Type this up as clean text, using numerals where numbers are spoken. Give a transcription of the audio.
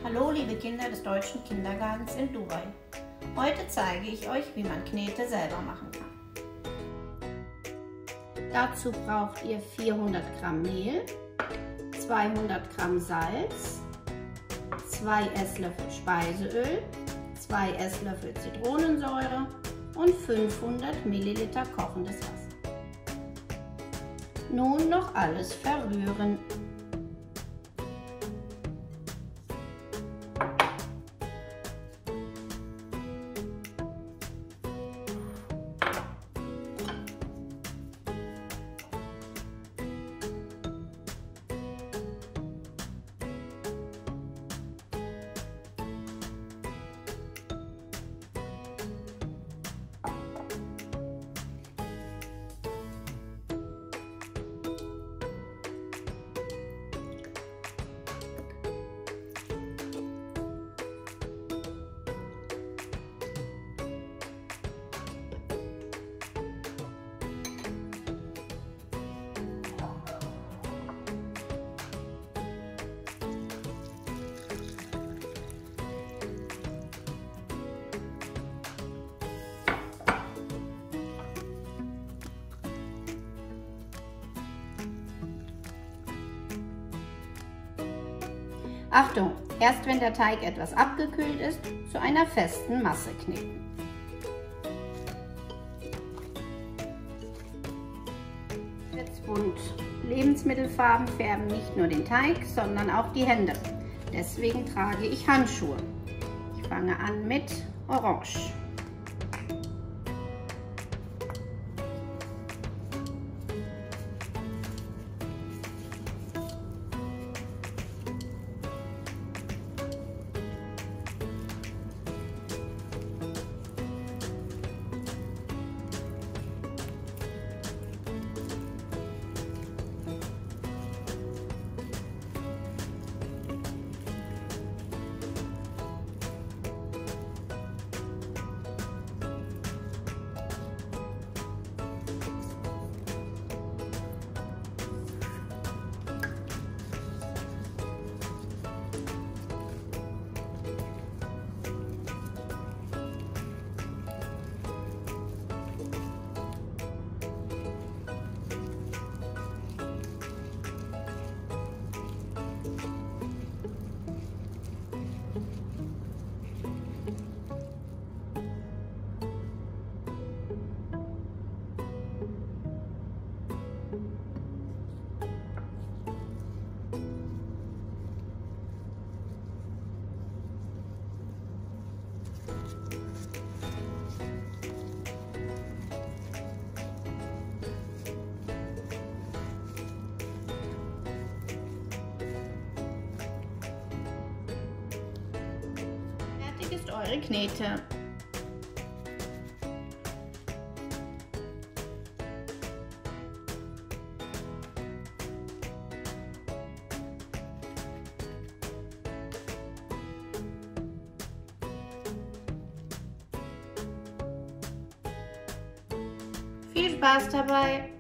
Hallo liebe Kinder des deutschen Kindergartens in Dubai. Heute zeige ich euch, wie man Knete selber machen kann. Dazu braucht ihr 400 Gramm Mehl, 200 Gramm Salz, 2 Esslöffel Speiseöl, 2 Esslöffel Zitronensäure und 500 Milliliter kochendes Wasser. Nun noch alles verrühren. Achtung! Erst wenn der Teig etwas abgekühlt ist, zu einer festen Masse kneten. Jetzt bunt. Lebensmittelfarben färben nicht nur den Teig, sondern auch die Hände. Deswegen trage ich Handschuhe. Ich fange an mit Orange. Fertig ist eure Knete. Viel Spaß dabei!